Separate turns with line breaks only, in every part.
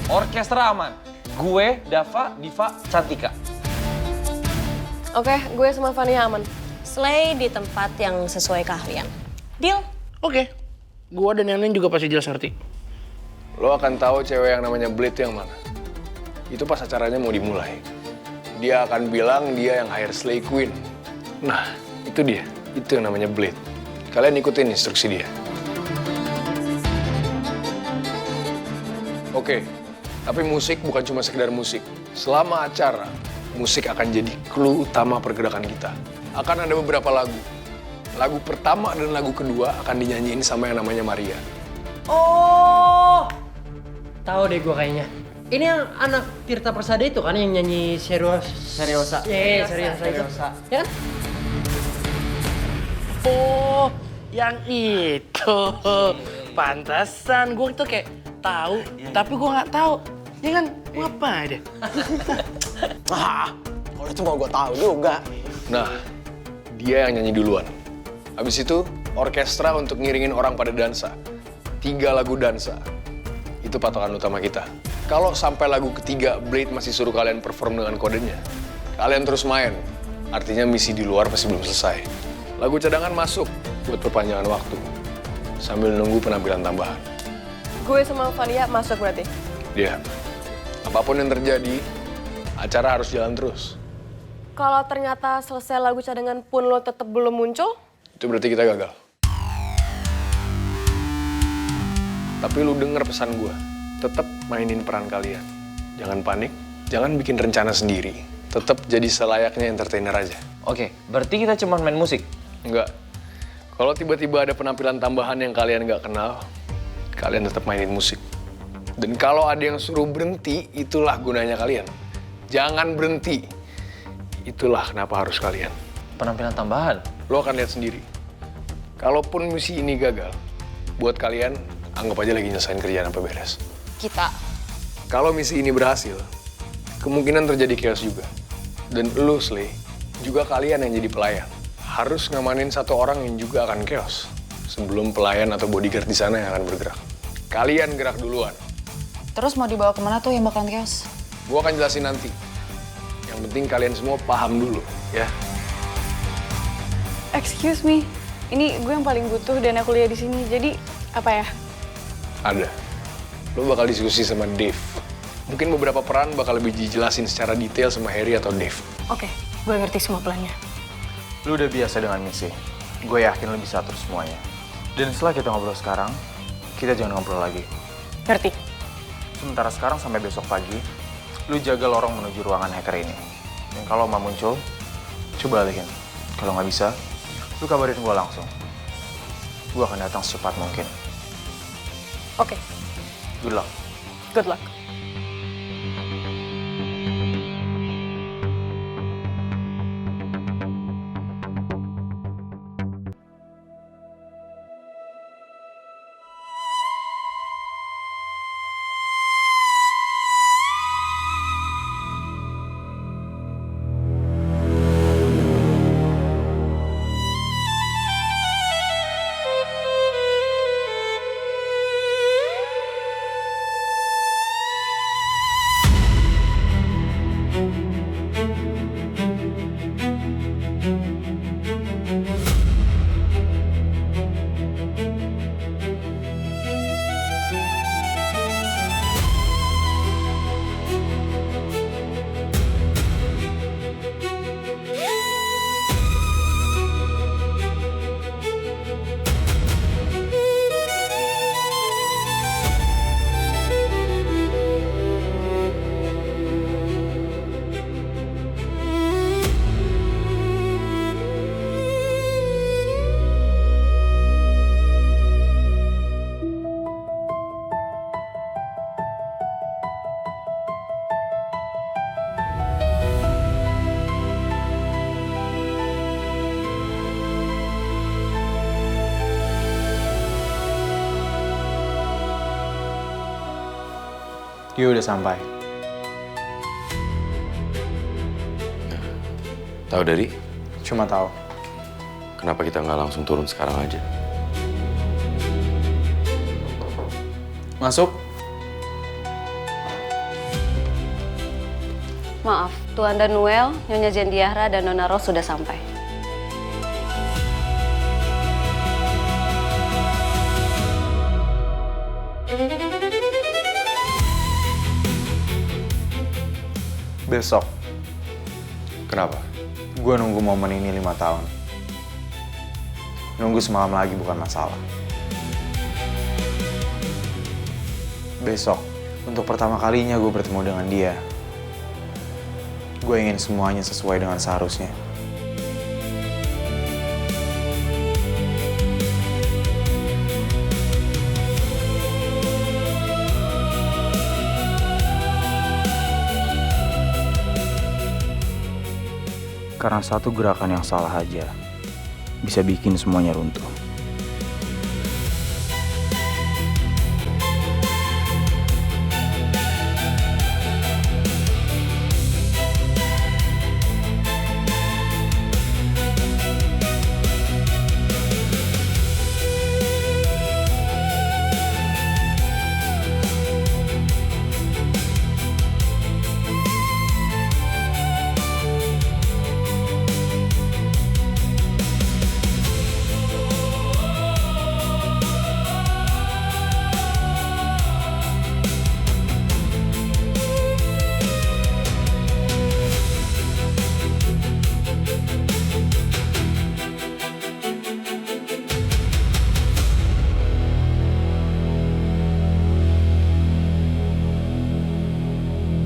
Orkestra aman. Gue, Dava, Diva, Cantika.
Oke, gue sama Vania aman.
Slay di tempat yang sesuai keahlian. Deal?
Oke. Gua dan yang lain juga pasti jelas ngerti.
Lo akan tahu cewek yang namanya Blade yang mana. Itu pas acaranya mau dimulai. Dia akan bilang dia yang hire Slay Queen. Nah, itu dia. Itu yang namanya Blade. Kalian ikutin instruksi dia. Oke, tapi musik bukan cuma sekedar musik. Selama acara, musik akan jadi clue utama pergerakan kita. Akan ada beberapa lagu. Lagu pertama dan lagu kedua akan dinyanyiin sama yang namanya Maria.
Oh, tahu deh gue kayaknya. Ini yang anak Tirta Persada itu kan yang nyanyi Seriosa. Iya, Seriosa. Ya kan?
Oh, yang itu. Pantasan gue tuh kayak tahu, tapi gue nggak tahu. Ya kan, apa deh?
Kalau itu mau gue tahu juga.
Nah, dia yang nyanyi duluan. Habis itu, orkestra untuk ngiringin orang pada dansa. 3 lagu dansa. Itu patokan utama kita. Kalau sampai lagu ketiga, Blade masih suruh kalian perform dengan kodenya. Kalian terus main. Artinya misi di luar masih belum selesai. Lagu cadangan masuk buat perpanjangan waktu. Sambil nunggu penampilan tambahan.
Gue sama Vania masuk berarti.
Dia. Apapun yang terjadi, acara harus jalan terus.
Kalau ternyata selesai lagu cadangan pun lo tetap belum muncul,
Itu berarti kita gagal. Tapi lu denger pesan gue. Tetap mainin peran kalian. Jangan panik, jangan bikin rencana sendiri. Tetap jadi selayaknya entertainer aja.
Oke, berarti kita cuma main musik.
Enggak. Kalau tiba-tiba ada penampilan tambahan yang kalian nggak kenal, kalian tetap mainin musik. Dan kalau ada yang suruh berhenti, itulah gunanya kalian. Jangan berhenti. Itulah kenapa harus kalian.
Penampilan tambahan.
Lo akan lihat sendiri. Kalaupun misi ini gagal, buat kalian, anggap aja lagi nyelesain kerjaan sampai beres.
Kita.
Kalau misi ini berhasil, kemungkinan terjadi chaos juga. Dan lo, Slay, juga kalian yang jadi pelayan. Harus ngamanin satu orang yang juga akan chaos. Sebelum pelayan atau bodyguard di sana yang akan bergerak. Kalian gerak duluan.
Terus mau dibawa kemana tuh yang bakalan chaos?
Gua akan jelasin nanti. Yang penting kalian semua paham dulu, ya.
Excuse me, ini gue yang paling butuh dan aku kuliah di sini. Jadi apa ya?
Ada. Lo bakal diskusi sama Dave. Mungkin beberapa peran bakal lebih dijelasin secara detail sama Harry atau Dave.
Oke, gue ngerti semua plannya.
Lu udah biasa dengan misi. Gue yakin lu bisa atur semuanya. Dan setelah kita ngobrol sekarang, kita jangan ngobrol lagi.
Ngerti?
Sementara sekarang sampai besok pagi, lu jaga lorong menuju ruangan hacker ini. Dan kalau mau muncul, coba alihin. Kalau nggak bisa, lu kabarin gue langsung. Gue akan datang secepat mungkin.
Oke,
Good luck.
good luck.
Dia udah sampai.
Tahu dari?
Cuma tahu.
Kenapa kita nggak langsung turun sekarang aja?
Masuk.
Maaf, Tuan dan Noel, Nyonya Zendiahra, dan Nona Rose sudah sampai.
Besok,
Kenapa?
gue nunggu momen ini 5 tahun. Nunggu semalam lagi bukan masalah. Besok, untuk pertama kalinya gue bertemu dengan dia. Gue ingin semuanya sesuai dengan seharusnya. Karena satu gerakan yang salah aja bisa bikin semuanya runtuh.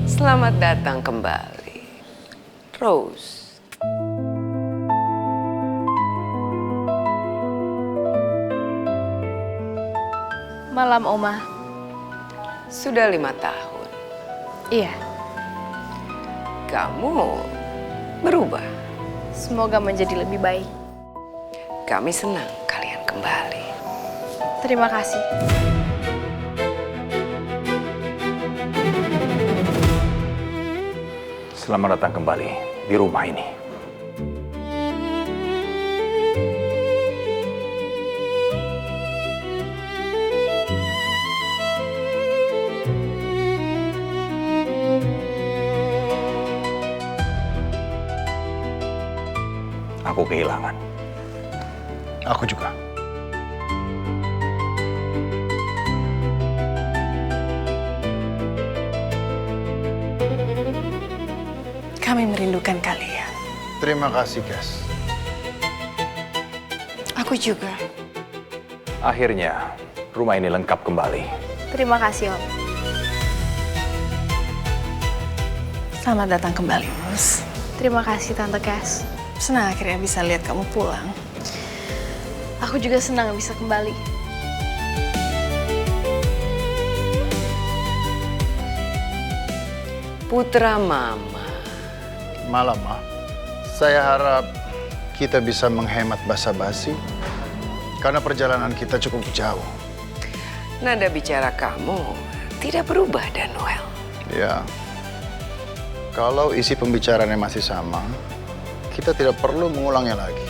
Selamat datang kembali, Rose.
Malam, Oma.
Sudah 5 tahun.
Iya,
Kamu berubah.
semoga menjadi lebih baik.
Kami senang kalian kembali.
Terima kasih.
Selamat datang kembali di rumah ini. Aku kehilangan.
Aku juga.
Kami merindukan kalian.
Terima kasih, Kes.
Aku juga.
Akhirnya, rumah ini lengkap kembali.
Terima kasih, Om.
Selamat datang kembali, Mus.
Terima kasih, Tante Cass.
Senang akhirnya bisa lihat kamu pulang.
Aku juga senang bisa kembali.
Putra Mama.
Malam, Ma. Saya harap kita bisa menghemat basa-basi karena perjalanan kita cukup jauh.
Nada bicara kamu tidak berubah, dan Noel.
Ya. Kalau isi pembicaraannya masih sama, kita tidak perlu mengulangnya lagi.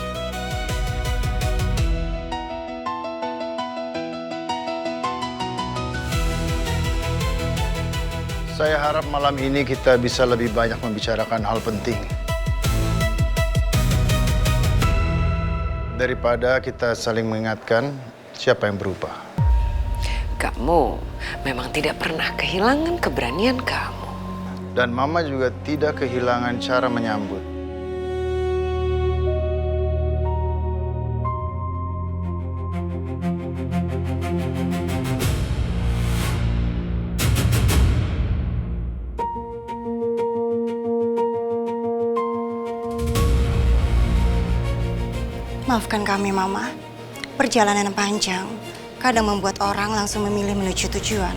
Saya harap malam ini kita bisa lebih banyak membicarakan hal penting. Daripada kita saling mengingatkan siapa yang berubah.
Kamu memang tidak pernah kehilangan keberanian kamu.
Dan Mama juga tidak kehilangan cara menyambut.
Maafkan kami, Mama. Perjalanan yang panjang kadang membuat orang langsung memilih menuju tujuan.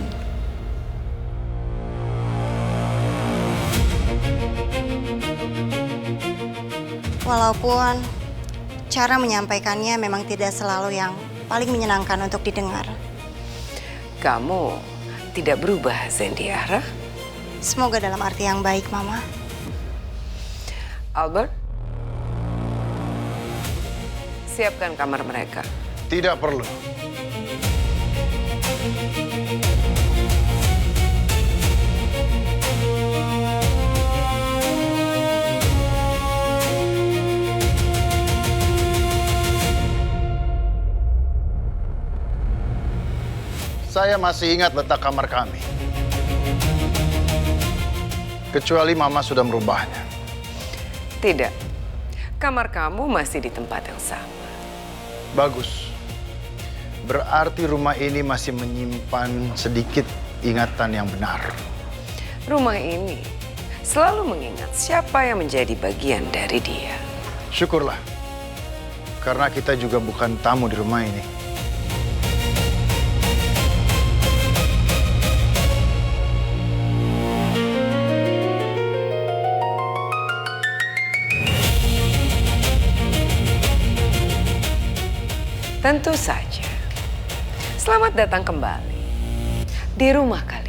Walaupun cara menyampaikannya memang tidak selalu yang paling menyenangkan untuk didengar.
Kamu tidak berubah, Zendiahra.
Semoga dalam arti yang baik, Mama.
Albert, siapkan kamar mereka.
Tidak perlu. saya masih ingat letak kamar kami. Kecuali Mama sudah merubahnya.
Tidak. Kamar kamu masih di tempat yang sama.
Bagus. Berarti rumah ini masih menyimpan sedikit ingatan yang benar.
Rumah ini selalu mengingat siapa yang menjadi bagian dari dia.
Syukurlah. Karena kita juga bukan tamu di rumah ini.
Tentu saja. Selamat datang kembali di rumah kalian.